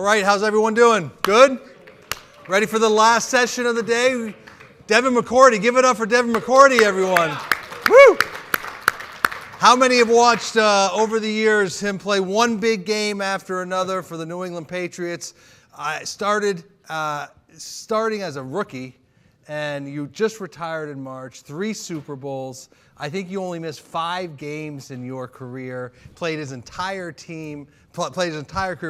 right, how's everyone doing? Good? Ready for the last session of the day? Devin McCourty, give it up for Devin McCourty, everyone. Woo! How many have watched over the years him play one big game after another for the New England Patriots? I starting as a rookie, and you just retired in March, 3 Super Bowls. I think you only missed 5 games in your career, played his entire career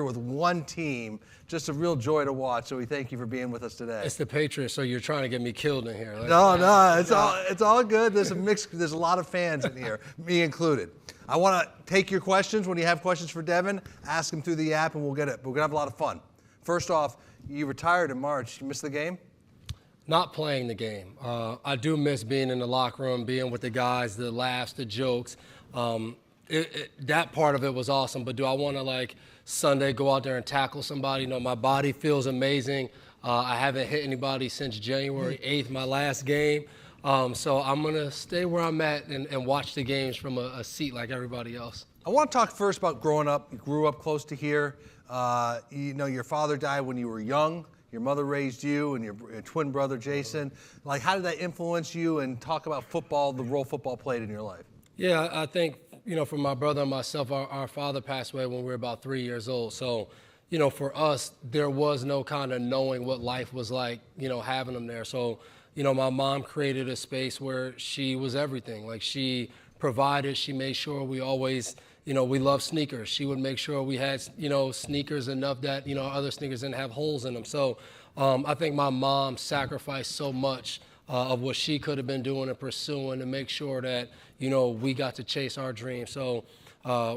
with one team. Just a real joy to watch, so we thank you for being with us today. It's the Patriots, so you're trying to get me killed in here. No, it's all good. There's a lot of fans in here, me included. I want to take your questions. When you have questions for Devin, ask them through the app, and we'll get it. We're going to have a lot of fun. First off, you retired in March. You missed the game? Not playing the game. I do miss being in the locker room, being with the guys, the laughs, the jokes. That part of it was awesome, but do I want to, Sunday go out there and tackle somebody? No, my body feels amazing. I haven't hit anybody since January 8th, my last game. So I'm going to stay where I'm at and watch the games from a seat like everybody else. I want to talk first about growing up. You grew up close to here. Your father died when you were young. Your mother raised you and your twin brother, Jason. How did that influence you? And talk about football, the role football played in your life. Yeah, I think, for my brother and myself, our father passed away when we were about 3 years old. So, for us, there was no kind of knowing what life was like, having them there. So, my mom created a space where she was everything. She provided, she made sure we always, we love sneakers. She would make sure we had, sneakers enough that, other sneakers didn't have holes in them. So I think my mom sacrificed so much of what she could have been doing and pursuing to make sure that, we got to chase our dreams. So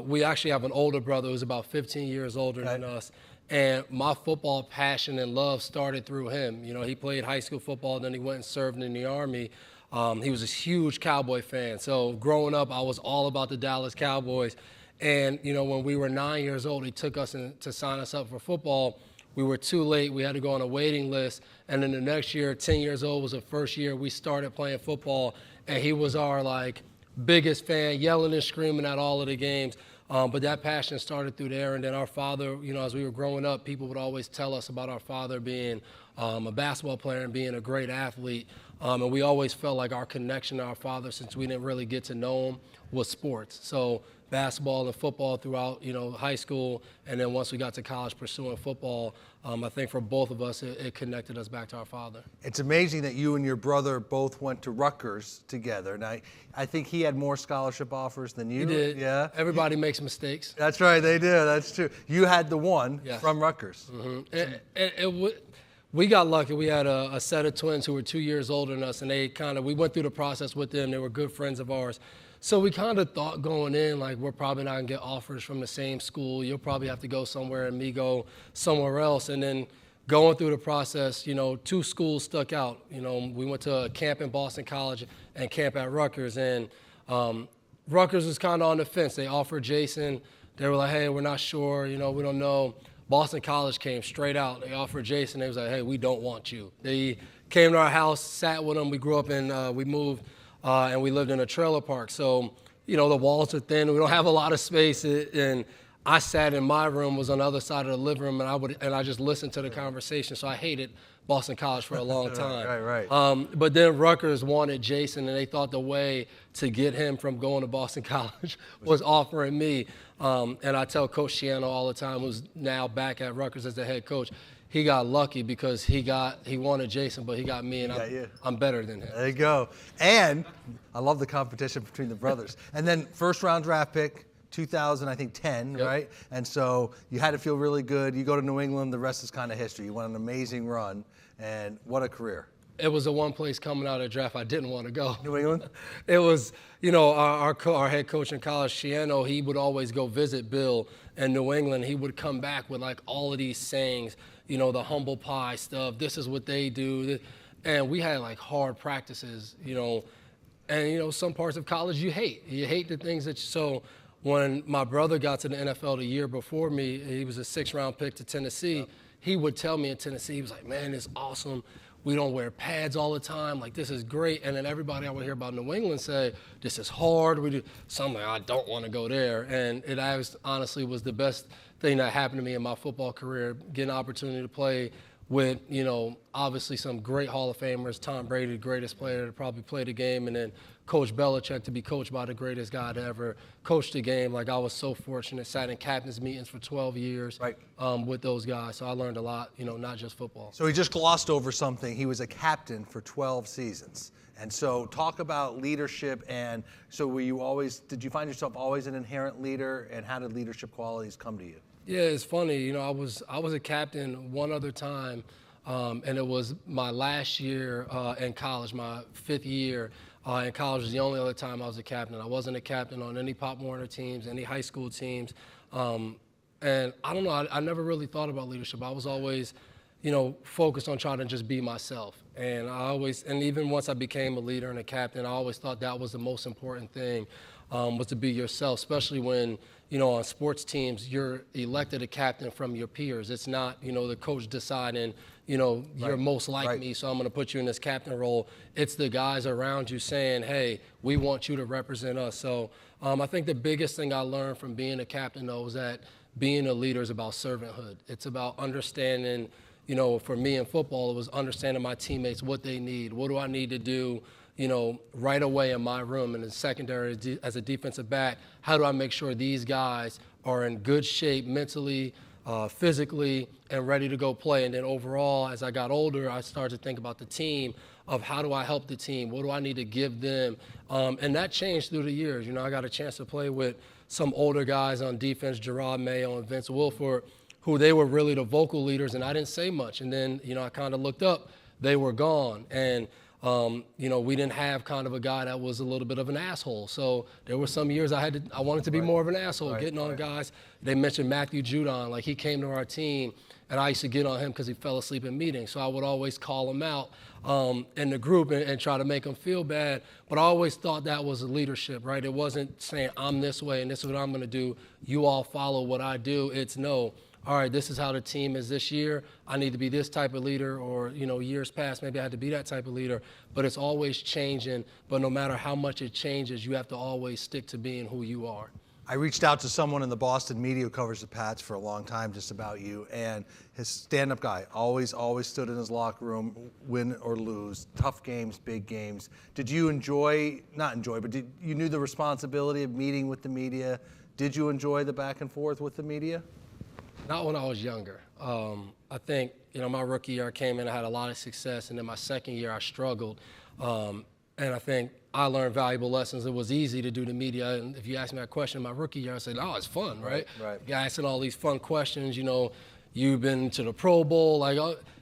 we actually have an older brother who's about 15 years older than us. And my football passion and love started through him. He played high school football, then he went and served in the Army. He was a huge Cowboy fan. So growing up, I was all about the Dallas Cowboys. And, when we were 9 years old, he took us to sign us up for football. We were too late. We had to go on a waiting list. And then the next year, 10 years old was the first year we started playing football. And he was our, biggest fan, yelling and screaming at all of the games. But that passion started through there. And then our father, as we were growing up, people would always tell us about our father being a basketball player and being a great athlete. And we always felt like our connection to our father, since we didn't really get to know him, was sports. So basketball and football throughout, high school, and then once we got to college pursuing football, I think for both of us, it connected us back to our father. It's amazing that you and your brother both went to Rutgers together. Now, I think he had more scholarship offers than you. He did. Yeah. Everybody makes mistakes. That's right, they do. That's true. You had the one from Rutgers. Mm-hmm. We got lucky. We had a set of twins who were 2 years older than us, and we went through the process with them. They were good friends of ours. So we kind of thought going in, we're probably not going to get offers from the same school. You'll probably have to go somewhere and me go somewhere else. And then going through the process, 2 schools stuck out. We went to a camp in Boston College and camp at Rutgers. And Rutgers was kind of on the fence. They offered Jason. They were like, hey, we're not sure. We don't know. Boston College came straight out. They offered Jason. They was like, hey, we don't want you. They came to our house, sat with him. We grew up we moved. And we lived in a trailer park. So, the walls are thin. We don't have a lot of space. And I sat in my room, was on the other side of the living room, and I just listened to the conversation. So I hated Boston College for a long time. Right. But then Rutgers wanted Jason, and they thought the way to get him from going to Boston College was offering me. And I tell Coach Shiano all the time, who's now back at Rutgers as the head coach, he got lucky because he wanted Jason, but he got me, and I'm better than him. There you go. And I love the competition between the brothers. And then first round draft pick, 2010, right? And so you had to feel really good. You go to New England, the rest is kind of history. You went on an amazing run, and what a career. It was the one place coming out of the draft I didn't want to go. New England? It was, our head coach in college, Shiano, he would always go visit Bill in New England. He would come back with all of these sayings, the humble pie stuff, this is what they do. And we had hard practices, and some parts of college you hate. You hate the things so when my brother got to the NFL the year before me, he was a 6th-round pick to Tennessee. He would tell me in Tennessee, he was like, man, it's awesome. We don't wear pads all the time. This is great. And then everybody I would hear about New England say, this is hard. So I'm like, I don't want to go there. And it honestly was the best thing that happened to me in my football career, getting an opportunity to play with, obviously some great Hall of Famers, Tom Brady, the greatest player to probably play the game, and then Coach Belichick to be coached by the greatest guy to ever coach the game. Like, I was so fortunate, sat in captain's meetings for 12 years with those guys. So I learned a lot, not just football. So he just glossed over something. He was a captain for 12 seasons. And so talk about leadership. And so did you find yourself always an inherent leader, and how did leadership qualities come to you? Yeah, it's funny. I was a captain one other time, and it was my last year in college, my 5th year in college was the only other time I was a captain. I wasn't a captain on any Pop Warner teams, any high school teams. And I don't know, I never really thought about leadership. I was always, focused on trying to just be myself. And and even once I became a leader and a captain, I always thought that was the most important thing, was to be yourself, especially when, on sports teams, you're elected a captain from your peers. It's not, the coach deciding, you're most like me, so I'm going to put you in this captain role. It's the guys around you saying, hey, we want you to represent us. So I think the biggest thing I learned from being a captain, though, is that being a leader is about servanthood. It's about understanding, for me in football, it was understanding my teammates, what they need. What do I need to do, right away in my room? And in secondary, as a defensive back, how do I make sure these guys are in good shape mentally, physically, and ready to go play? And then overall, as I got older, I started to think about the team, of how do I help the team? What do I need to give them? And that changed through the years. I got a chance to play with some older guys on defense, Gerard Mayo and Vince Wilfork, who they were really the vocal leaders, and I didn't say much. And then, I kind of looked up, they were gone. And we didn't have kind of a guy that was a little bit of an asshole. So there were some years I wanted to be more of an asshole, getting on guys. They mentioned Matthew Judon, like he came to our team, and I used to get on him because he fell asleep in meetings. So I would always call him out in the group and try to make him feel bad. But I always thought that was leadership, right? It wasn't saying I'm this way and this is what I'm going to do. You all follow what I do. It's no. All right, this is how the team is this year. I need to be this type of leader, or, years past, maybe I had to be that type of leader, but it's always changing. But no matter how much it changes, you have to always stick to being who you are. I reached out to someone in the Boston media who covers the Pats for a long time just about you, and his stand-up guy always stood in his locker room, win or lose, tough games, big games. Did you you knew the responsibility of meeting with the media? Did you enjoy the back and forth with the media? Not when I was younger. I think, my rookie year I came in, I had a lot of success, and then my second year I struggled. And I think I learned valuable lessons. It was easy to do the media. And if you asked me that question my rookie year, I said, oh, it's fun, right? You're asking all these fun questions, you've been to the Pro Bowl.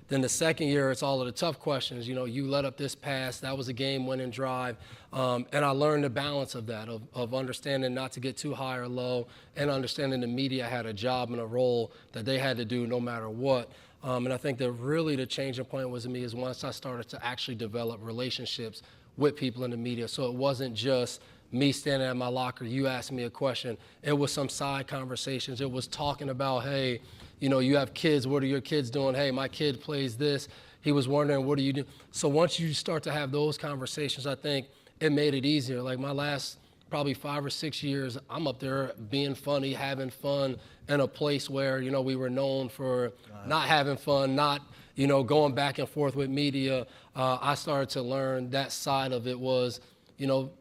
Then the second year, it's all of the tough questions. You let up this pass. That was a game-winning drive. And I learned the balance of that, of understanding not to get too high or low, and understanding the media had a job and a role that they had to do no matter what. And I think that really the changing point was in me is once I started to actually develop relationships with people in the media. So it wasn't just me standing at my locker, you asked me a question. It was some side conversations. It was talking about, hey, you have kids, what are your kids doing? Hey, my kid plays this. He was wondering, what do you do? So once you start to have those conversations, I think it made it easier. Like my last probably 5 or 6 years, I'm up there being funny, having fun in a place where, we were known for not having fun, not, going back and forth with media. I started to learn that side of it was,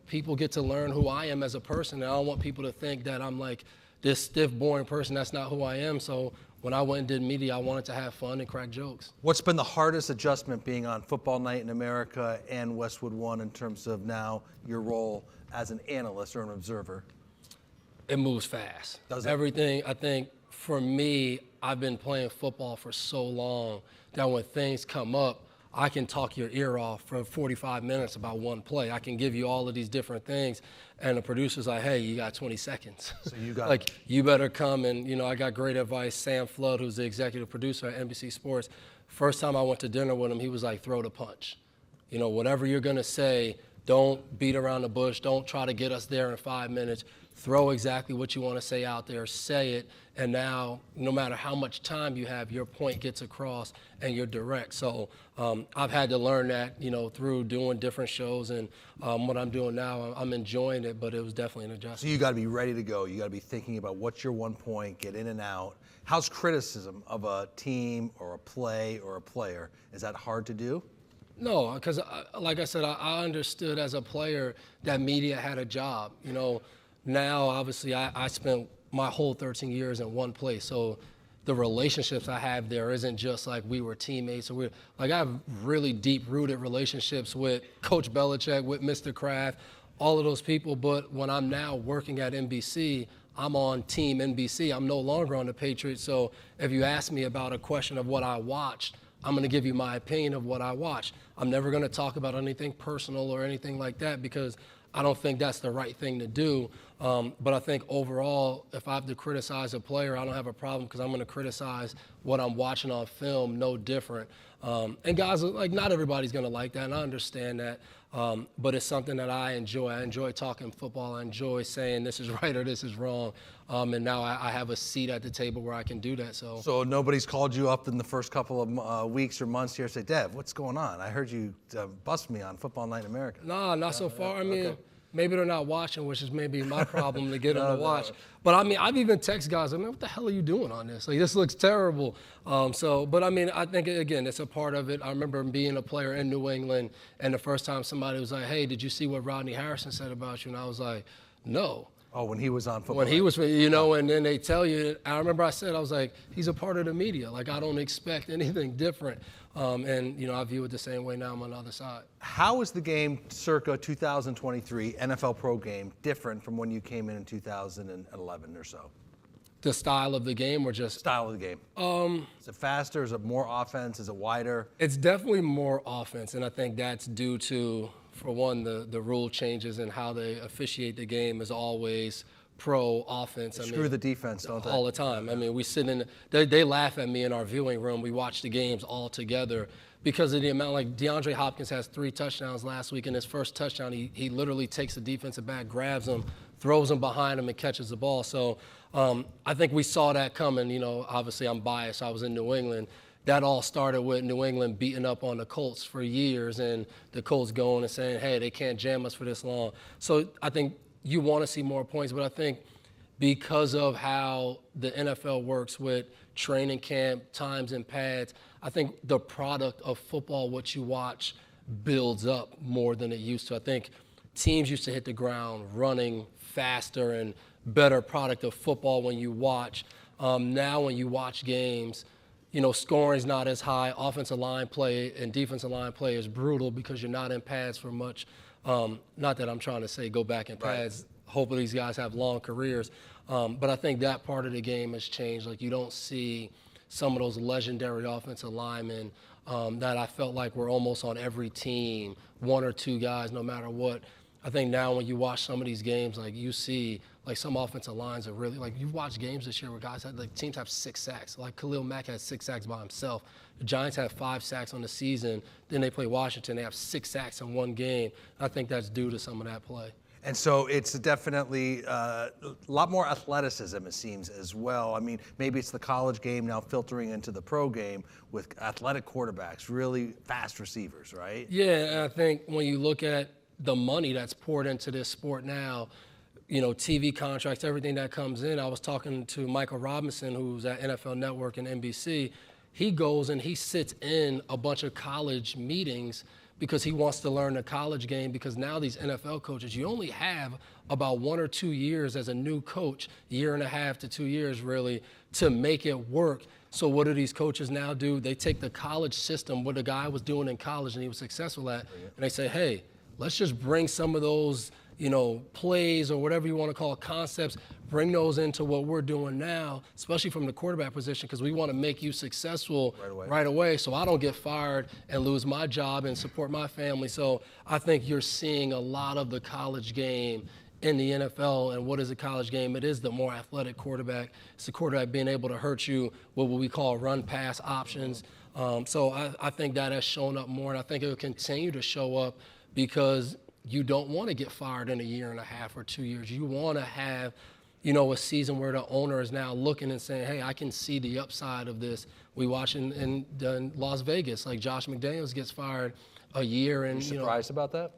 people get to learn who I am as a person. And I don't want people to think that I'm like this stiff, boring person. That's not who I am. So when I went and did media, I wanted to have fun and crack jokes. What's been the hardest adjustment being on Football Night in America and Westwood One in terms of now your role as an analyst or an observer? It moves fast. Does it? Everything, I think, for me, I've been playing football for so long that when things come up, I can talk your ear off for 45 minutes about one play. I can give you all of these different things. And the producer's like, hey, you got 20 seconds. So you got like, you better come. And, I got great advice. Sam Flood, who's the executive producer at NBC Sports, first time I went to dinner with him, he was like, throw the punch. Whatever you're going to say, don't beat around the bush. Don't try to get us there in 5 minutes. Throw exactly what you want to say out there. Say it. And now, no matter how much time you have, your point gets across and you're direct. So I've had to learn that, through doing different shows. And what I'm doing now, I'm enjoying it, but it was definitely an adjustment. So you got to be ready to go. You got to be thinking about what's your one point, get in and out. How's criticism of a team or a play or a player? Is that hard to do? No, because like I said, I understood as a player that media had a job. Now obviously I spent my whole 13 years in one place, so the relationships I have there isn't just like we were teammates, or I have really deep-rooted relationships with Coach Belichick, with Mr. Kraft, all of those people. But when I'm now working at NBC, I'm on Team NBC. I'm no longer on the Patriots. So if you ask me about a question of what I watched, I'm going to give you my opinion of what I watched. I'm never going to talk about anything personal or anything like that because I don't think that's the right thing to do. But I think overall, if I have to criticize a player, I don't have a problem because I'm going to criticize what I'm watching on film, no different. And guys, like, not everybody's going to like that, and I understand that. But it's something that I enjoy. I enjoy talking football. I enjoy saying this is right or this is wrong. And now I have a seat at the table where I can do that. So nobody's called you up in the first couple of weeks or months here and say, Dev, what's going on? I heard you bust me on Football Night in America. No, not so far. I mean, maybe they're not watching, which is maybe my problem to get them to watch. But I mean, I've even texted guys, what the hell are you doing on this? Like, this looks terrible. But I mean, I think, again, it's a part of it. I remember being a player in New England, and the first time somebody was like, hey, did you see what Rodney Harrison said about you? And I was like, no. Oh, when he was on Football When he was, and then they tell you, I remember I said, I was like, he's a part of the media. Like, I don't expect anything different. And I view it the same way now. I'm on the other side. How is the game circa 2023 NFL Pro game different from when you came in 2011 or so? The style of the game or just? Style of the game. Is it faster? Is it more offense? Is it wider? It's definitely more offense, and I think that's due to, for one, the rule changes and how they officiate the game is always pro offense. Screw the defense, don't they? All the time. I mean, we sit in, they laugh at me in our viewing room. We watch the games all together because of the amount, like DeAndre Hopkins has 3 touchdowns last week. In his first touchdown, he literally takes the defensive back, grabs him, throws him behind him, and catches the ball. So I think we saw that coming. Obviously I'm biased. I was in New England. That all started with New England beating up on the Colts for years and the Colts going and saying, hey, they can't jam us for this long. So I think you want to see more points, but I think because of how the NFL works with training camp, times and pads, I think the product of football, what you watch, builds up more than it used to. I think teams used to hit the ground running faster and better product of football when you watch. Now when you watch games, scoring's not as high. Offensive line play and defensive line play is brutal because you're not in pads for much. Not that I'm trying to say go back in pads. Right. Hopefully these guys have long careers. But I think that part of the game has changed. Like, you don't see some of those legendary offensive linemen that I felt like were almost on every team, 1 or 2 guys, no matter what. I think now when you watch some of these games, like, you see, like, some offensive lines are really, like, you've watched games this year where guys had, like, teams have 6 sacks. Like, Khalil Mack had 6 sacks by himself. The Giants have 5 sacks on the season. Then they play Washington. They have 6 sacks in one game. I think that's due to some of that play. And so it's definitely a lot more athleticism, it seems, as well. I mean, maybe it's the college game now filtering into the pro game with athletic quarterbacks, really fast receivers, right? Yeah, and I think when you look at the money that's poured into this sport now, TV contracts, everything that comes in. I was talking to Michael Robinson, who's at NFL Network and NBC. He goes and he sits in a bunch of college meetings because he wants to learn the college game, because now these NFL coaches, you only have about 1 or 2 years as a new coach, 1.5 to 2 years really, to make it work. So what do these coaches now do? They take the college system, what the guy was doing in college and he was successful at, and they say, hey, let's just bring some of those plays or whatever you want to call it, concepts, bring those into what we're doing now, especially from the quarterback position, because we want to make you successful right away so I don't get fired and lose my job and support my family. So I think you're seeing a lot of the college game in the NFL. And what is a college game? It is the more athletic quarterback. It's the quarterback being able to hurt you with what we call run-pass options. So I think that has shown up more, and I think it will continue to show up because you don't want to get fired in 1.5 or 2 years. You want to have, a season where the owner is now looking and saying, hey, I can see the upside of this. We watch in Las Vegas, like Josh McDaniels gets fired a year. And, you surprised about that?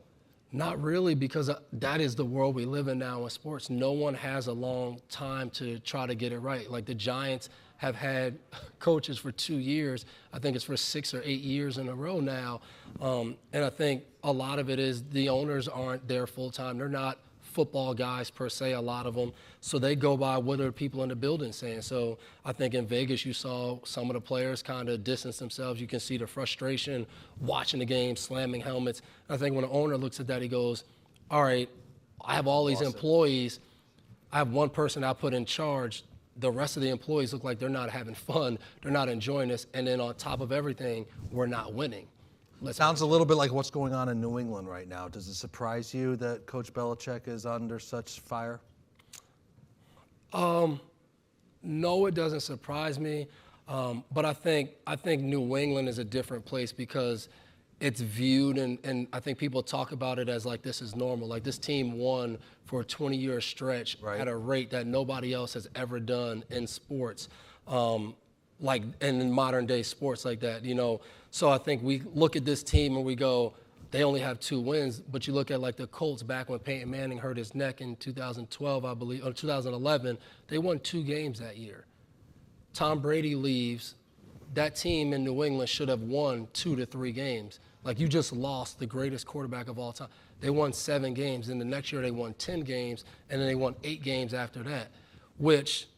Not really, because that is the world we live in now in sports. No one has a long time to try to get it right. Like, the Giants have had coaches for 2 years. I think it's for 6 or 8 years in a row now. And I think a lot of it is the owners aren't there full time. They're not football guys per se, a lot of them. So they go by what are people in the building saying. So I think in Vegas you saw some of the players kind of distance themselves. You can see the frustration watching the game, slamming helmets. I think when an owner looks at that, he goes, all right, I have all these employees. I have one person I put in charge. The rest of the employees look like they're not having fun. They're not enjoying this. And then on top of everything, we're not winning. Sounds a little bit like what's going on in New England right now. Does it surprise you that Coach Belichick is under such fire? No, it doesn't surprise me. But I think New England is a different place because it's viewed, and I think people talk about it as like this is normal. Like this team won for a 20-year stretch at a rate that nobody else has ever done in sports. Like in modern day sports like that, you know. So I think we look at this team and we go, they only have 2 wins. But you look at like the Colts back when Peyton Manning hurt his neck in 2012, I believe, or 2011, they won 2 games that year. Tom Brady leaves. That team in New England should have won 2 to 3 games. Like you just lost the greatest quarterback of all time. They won 7 games. And the next year they won 10 games. And then they won 8 games after that, which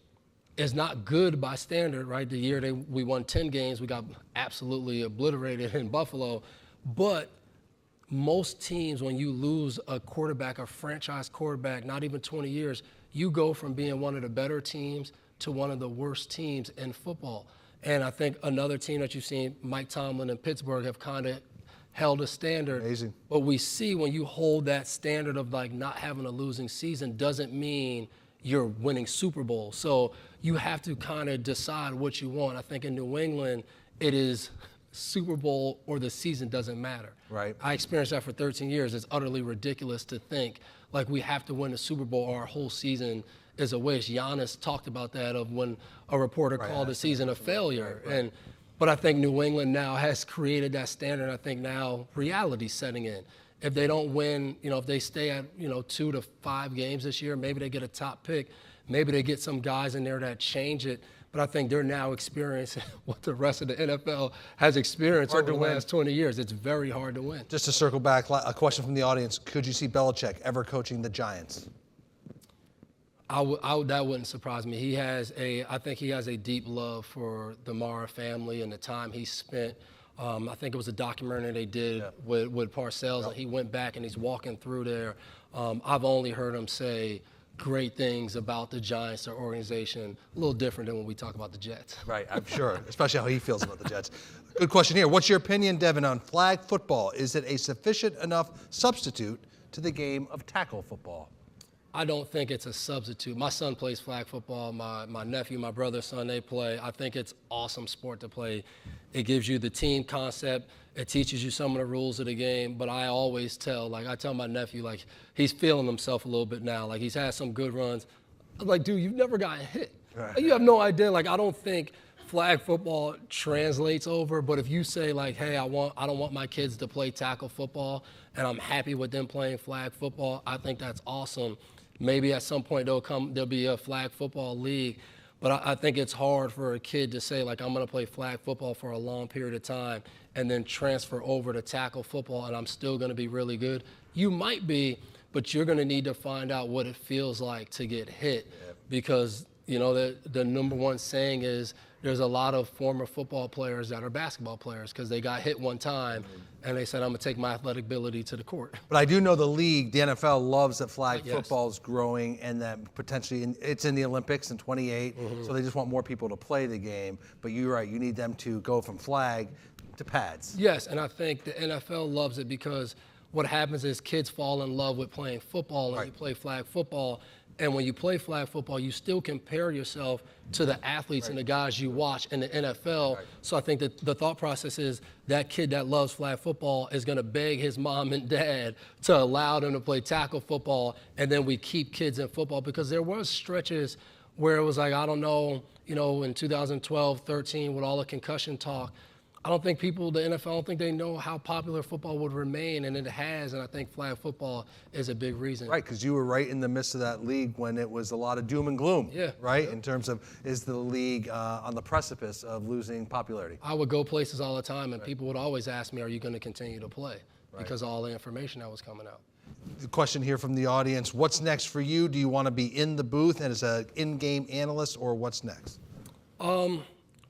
is not good by standard, right? The year we won 10 games, we got absolutely obliterated in Buffalo. But most teams, when you lose a quarterback, a franchise quarterback, not even 20 years, you go from being one of the better teams to one of the worst teams in football. And I think another team that you've seen, Mike Tomlin and Pittsburgh, have kind of held a standard. Amazing. But we see when you hold that standard of like not having a losing season doesn't mean you're winning Super Bowl. So you have to kind of decide what you want. I think in New England, it is Super Bowl or the season doesn't matter. Right. I experienced that for 13 years. It's utterly ridiculous to think like we have to win the Super Bowl or our whole season is a waste. Giannis talked about that of when a reporter called the season a failure. But I think New England now has created that standard. I think now reality's setting in. If they don't win, you know, if they stay at, 2 to 5 games this year, maybe they get a top pick. Maybe they get some guys in there that change it. But I think they're now experiencing what the rest of the NFL has experienced over the last 20 years. It's very hard to win. Just to circle back, a question from the audience. Could you see Belichick ever coaching the Giants? That wouldn't surprise me. I think he has a deep love for the Mara family and the time he spent. I think it was a documentary they did with Parcells, and he went back and he's walking through there. I've only heard him say great things about the Giants, their organization, a little different than when we talk about the Jets. Right, I'm sure, especially how he feels about the Jets. Good question here. What's your opinion, Devin, on flag football? Is it a sufficient enough substitute to the game of tackle football? I don't think it's a substitute. My son plays flag football. My nephew, my brother's son, they play. I think it's awesome sport to play. It gives you the team concept. It teaches you some of the rules of the game. But I always tell my nephew, like, he's feeling himself a little bit now. Like, he's had some good runs. I'm like, dude, you've never gotten hit. Right. Like, you have no idea. Like, I don't think flag football translates over. But if you say, like, hey, I don't want my kids to play tackle football, and I'm happy with them playing flag football, I think that's awesome. Maybe at some point there'll be a flag football league. But I think it's hard for a kid to say, like, I'm going to play flag football for a long period of time and then transfer over to tackle football and I'm still going to be really good. You might be, but you're going to need to find out what it feels like to get hit because, the number one saying is there's a lot of former football players that are basketball players because they got hit one time and they said, I'm going to take my athletic ability to the court. But I do know the league, the NFL, loves that flag football is growing and that potentially it's in the Olympics in 28, so they just want more people to play the game. But you're right, you need them to go from flag to pads. Yes, and I think the NFL loves it because what happens is kids fall in love with playing football and you play flag football. And when you play flag football, you still compare yourself to the athletes and the guys you watch in the NFL. So I think that the thought process is that kid that loves flag football is going to beg his mom and dad to allow them to play tackle football. And then we keep kids in football because there was stretches where it was like, I don't know, in 2012, 13, with all the concussion talk, I don't think the NFL, I don't think they know how popular football would remain, and it has, and I think flag football is a big reason. Right, because you were right in the midst of that league when it was a lot of doom and gloom, Yeah. right, in terms of is the league on the precipice of losing popularity? I would go places all the time, and people would always ask me, are you going to continue to play? Because of all the information that was coming out. The question here from the audience, what's next for you? Do you want to be in the booth and as an in-game analyst, or what's next?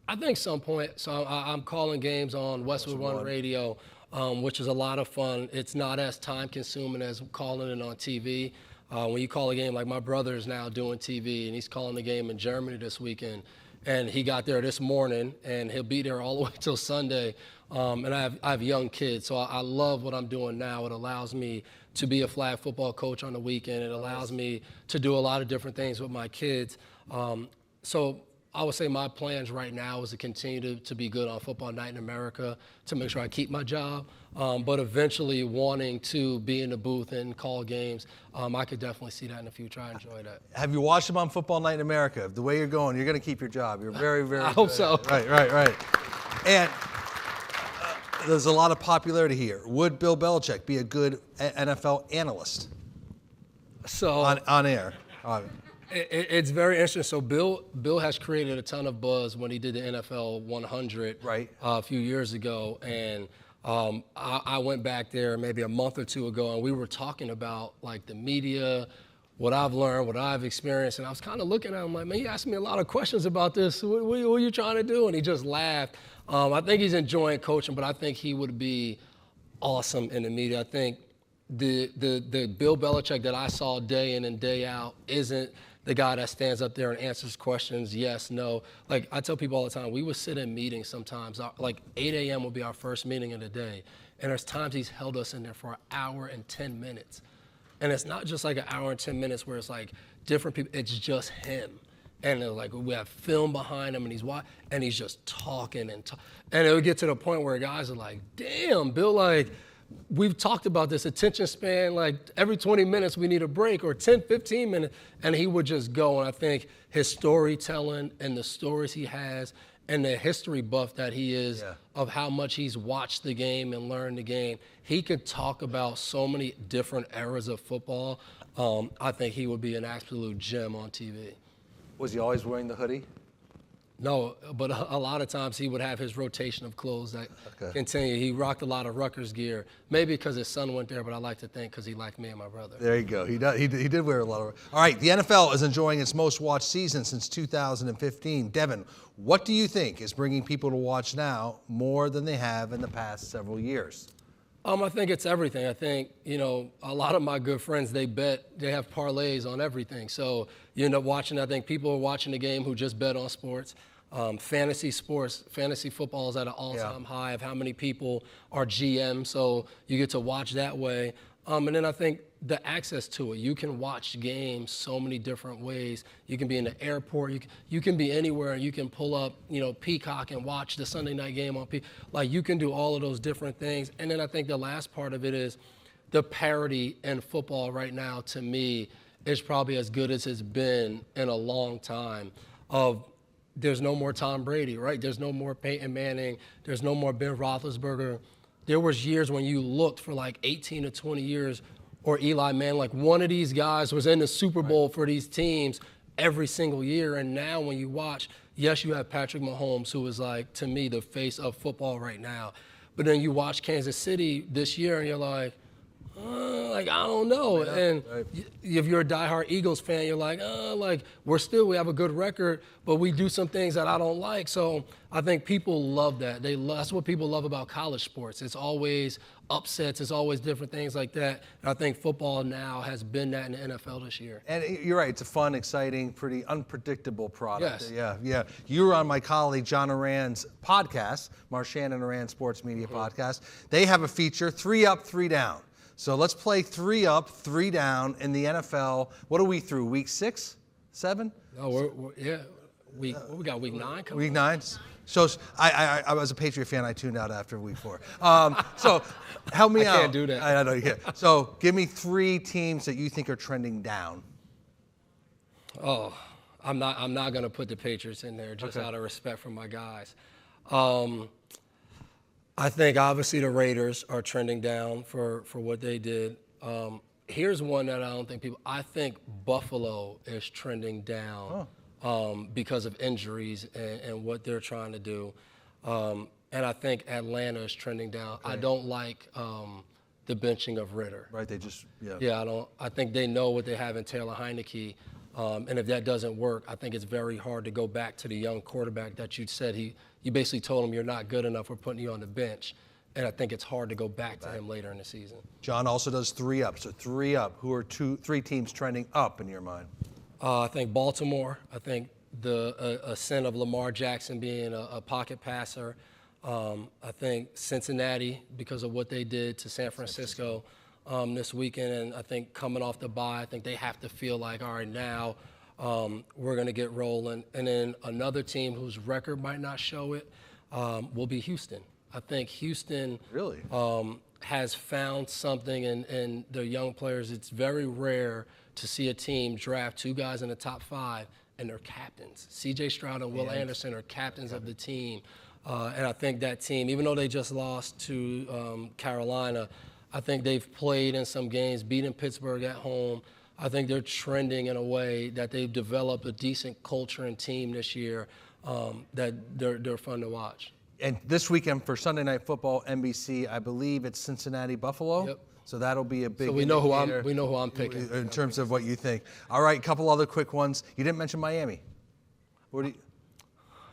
I think some point. So I'm calling games on Westwood One Radio, which is a lot of fun. It's not as time consuming as calling it on TV. When you call a game, like my brother is now doing TV, and he's calling the game in Germany this weekend. And he got there this morning, and he'll be there all the way till Sunday. And I have young kids, so I love what I'm doing now. It allows me to be a flag football coach on the weekend. It allows me to do a lot of different things with my kids. So I would say my plans right now is to continue to be good on Football Night in America, to make sure I keep my job, but eventually wanting to be in the booth and call games. I could definitely see that in the future. I enjoy that. Have you watched them on Football Night in America? The way you're going, you're going to keep your job. You're very, very I hope so. Right. And there's a lot of popularity here. Would Bill Belichick be a good NFL analyst So on air? It's very interesting. So Bill has created a ton of buzz when he did the NFL 100 a few years ago, and I went back there maybe a month or two ago, and we were talking about like the media, what I've learned, what I've experienced, and I was kind of looking at him like, man, you asked me a lot of questions about this. What are you trying to do? And he just laughed. I think he's enjoying coaching, but I think he would be awesome in the media. I think the Bill Belichick that I saw day in and day out isn't the guy that stands up there and answers questions, yes, no. Like I tell people all the time, we would sit in meetings sometimes, like 8 a.m. will be our first meeting of the day. And there's times he's held us in there for an hour and 10 minutes. And it's not just like an hour and 10 minutes where it's like different people, it's just him. And like we have film behind him, and he's just talking and it would get to the point where guys are like, damn, Bill, like, we've talked about this attention span, like every 20 minutes we need a break, or 10, 15 minutes, and he would just go. And I think his storytelling and the stories he has and the history buff that he is of how much he's watched the game and learned the game, he could talk about so many different eras of football. I think he would be an absolute gem on TV. Was he always wearing the hoodie? No, but a lot of times he would have his rotation of clothes that continue. He rocked a lot of Rutgers gear, maybe because his son went there, but I like to think because he liked me and my brother. There you go. He did wear a lot of. All right, the NFL is enjoying its most watched season since 2015. Devin, what do you think is bringing people to watch now more than they have in the past several years? I think it's everything. I think, a lot of my good friends, they have parlays on everything. So you end up watching, I think people are watching the game who just bet on sports. Fantasy football is at an all-time high of how many people are GM, so you get to watch that way. And then I think the access to it. You can watch games so many different ways. You can be in the airport. You can be anywhere, and you can pull up, Peacock and watch the Sunday night game on Peacock. Like, you can do all of those different things. And then I think the last part of it is the parity in football right now, to me, is probably as good as it's been in a long time. There's no more Tom Brady, right? There's no more Peyton Manning. There's no more Ben Roethlisberger. There was years when you looked for like 18 to 20 years, or Eli Manning, like one of these guys was in the Super Bowl for these teams every single year. And now when you watch, yes, you have Patrick Mahomes, who is like, to me, the face of football right now. But then you watch Kansas City this year and you're like, I don't know. And if you're a diehard Eagles fan, you're like, we have a good record, but we do some things that I don't like. So I think people love that. That's what people love about college sports. It's always upsets. It's always different things like that. And I think football now has been that in the NFL this year. And you're right. It's a fun, exciting, pretty unpredictable product. Yes. Yeah. You were on my colleague John Oran's podcast, Marchand and Oran Sports Media Podcast. They have a feature, 3 Up, 3 Down. So let's play 3 Up, 3 Down in the NFL. What are we through? Week 6, 7? Oh, we got week 9 coming. Week 9. So I was a Patriot fan. I tuned out after week 4. So help me out. I can't do that. I know you can't. So give me 3 teams that you think are trending down. Oh, I'm not going to put the Patriots in there just out of respect for my guys. I think obviously the Raiders are trending down for what they did. Here's one that I don't think people. I think Buffalo is trending down because of injuries and what they're trying to do, and I think Atlanta is trending down. Okay. I don't like the benching of Ritter. Right. They just Yeah. I don't. I think they know what they have in Taylor Heineke. And if that doesn't work, I think it's very hard to go back to the young quarterback that you said you basically told him you're not good enough, we're putting you on the bench. And I think it's hard to go back to him later in the season. John also does 3 up. So 3 up. Who are 3 teams trending up in your mind? I think Baltimore. I think the ascent of Lamar Jackson being a pocket passer. I think Cincinnati because of what they did to San Francisco. This weekend, and I think coming off the bye, I think they have to feel like, all right, now we're going to get rolling. And then another team whose record might not show it will be Houston. I think Houston really has found something in their young players. It's very rare to see a team draft 2 guys in the top 5 and they're captains. C.J. Stroud and Will Anderson are captains of the team. And I think that team, even though they just lost to Carolina, I think they've played in some games, beating Pittsburgh at home. I think they're trending in a way that they've developed a decent culture and team this year that they're fun to watch. And this weekend for Sunday Night Football, NBC, I believe it's Cincinnati Buffalo. Yep. So that'll be a big. So we know who I'm picking in terms of what you think. All right, a couple other quick ones. You didn't mention Miami. What do you?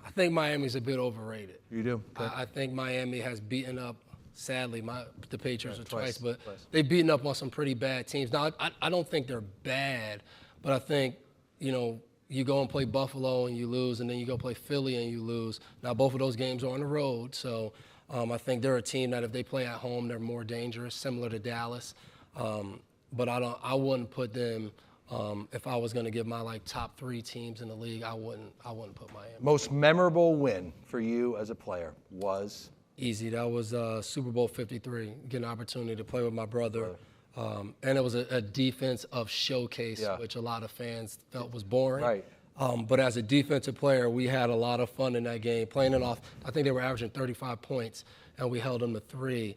I think Miami's a bit overrated. You do? Okay. I think Miami has beaten up. Sadly, the Patriots twice, but twice. They've beaten up on some pretty bad teams. Now, I don't think they're bad, but I think, you go and play Buffalo and you lose, and then you go play Philly and you lose. Now, both of those games are on the road, so I think they're a team that if they play at home, they're more dangerous, similar to Dallas. But I wouldn't put them. If I was going to give my top 3 teams in the league, I wouldn't put Miami. Most memorable win for you as a player was? Easy. That was Super Bowl 53, getting an opportunity to play with my brother. And it was a defense of showcase, which a lot of fans felt was boring. Right. But as a defensive player, we had a lot of fun in that game. Playing it off, I think they were averaging 35 points, and we held them to 3.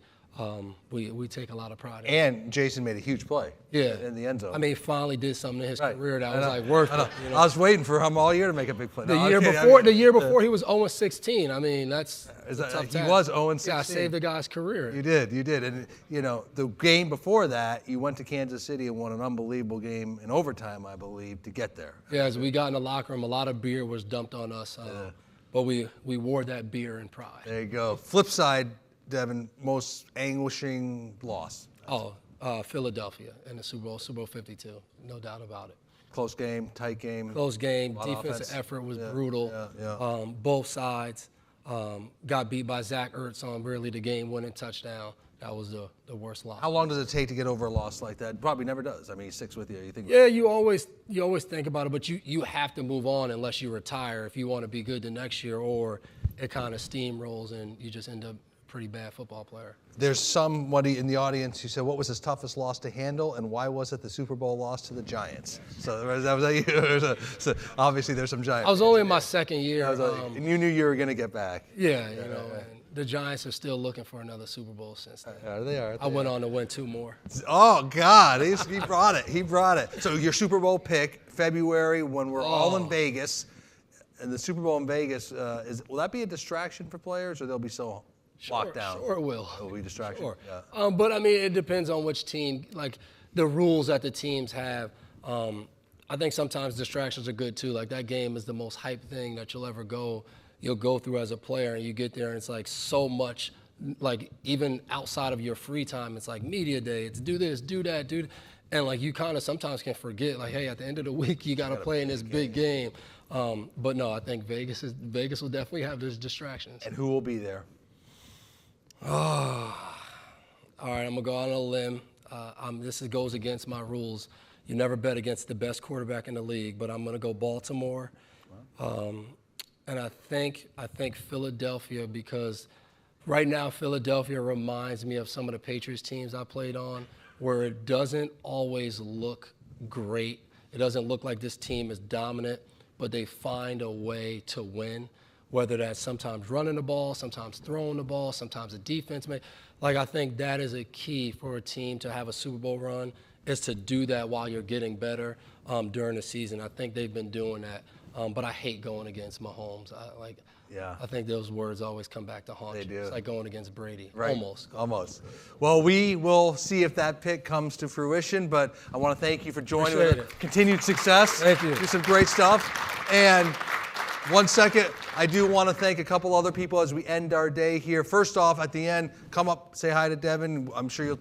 We take a lot of pride in it. And Jason made a huge play in the end zone. I mean, he finally did something in his career that was worth it. I was waiting for him all year to make a big play. The year before he was 0-16. I mean, that's a tough task. He was 0-16. Yeah, I saved the guy's career. You did. And the game before that, you went to Kansas City and won an unbelievable game in overtime, I believe, to get there. Yeah, as we got in the locker room, a lot of beer was dumped on us, but we wore that beer in pride. There you go. Flip side, Devin, most anguishing loss? Philadelphia in the Super Bowl 52, no doubt about it. Close game, tight game. Close game, defensive effort was brutal. Both sides got beat by Zach Ertz on really the game-winning touchdown. That was the worst loss. How long does it take to get over a loss like that? Probably never does. I mean, he sticks with you. You think? Yeah, you always think about it, but you have to move on unless you retire if you want to be good the next year, or it kind of steamrolls and you just end up pretty bad football player. There's somebody in the audience who said, what was his toughest loss to handle, and why was it the Super Bowl loss to the Giants? So was that you? So obviously there's some Giants. I was only in my second year. And you knew you were going to get back. Yeah, and the Giants are still looking for another Super Bowl since then. They are. I went on to win 2 more. Oh, God. He brought it. He brought it. So your Super Bowl pick, February, when we're all in Vegas, and the Super Bowl in Vegas, will that be a distraction for players, or they'll be so locked down? Sure it will. It'll be a distraction. Sure. Yeah. But, I mean, it depends on which team, the rules that the teams have. I think sometimes distractions are good, too. That game is the most hype thing that you'll go through as a player, and you get there, and it's so much, even outside of your free time, it's media day, it's do this, do that, do that. And, you kind of sometimes can forget, hey, at the end of the week, you got to play in this big game. But, no, I think Vegas will definitely have those distractions. And who will be there? All right, I'm going to go out on a limb. This goes against my rules. You never bet against the best quarterback in the league, but I'm going to go Baltimore. And I think Philadelphia, because right now Philadelphia reminds me of some of the Patriots teams I played on, where it doesn't always look great. It doesn't look like this team is dominant, but they find a way to win. whether that's sometimes running the ball, sometimes throwing the ball, sometimes the defense like I think that is a key for a team to have a Super Bowl run, is to do that while you're getting better during the season. I think they've been doing that, but I hate going against Mahomes. I think those words always come back to haunt you. They do. It's like going against Brady. Right. Almost. Well, we will see if that pick comes to fruition, but I want to thank you for joining. Appreciate it. Continued success. Thank you. Do some great stuff. And 1 second, I do want to thank a couple other people as we end our day here. First off, at the end, come up, say hi to Devin. I'm sure you'll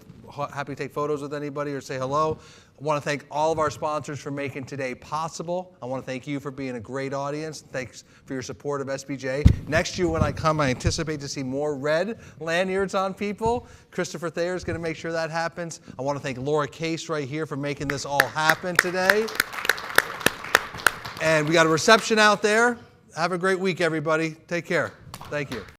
happy to take photos with anybody or say hello. I want to thank all of our sponsors for making today possible. I want to thank you for being a great audience. Thanks for your support of SBJ. Next year when I come, I anticipate to see more red lanyards on people. Christopher Thayer is going to make sure that happens. I want to thank Laura Case right here for making this all happen today. And we got a reception out there. Have a great week, everybody. Take care. Thank you.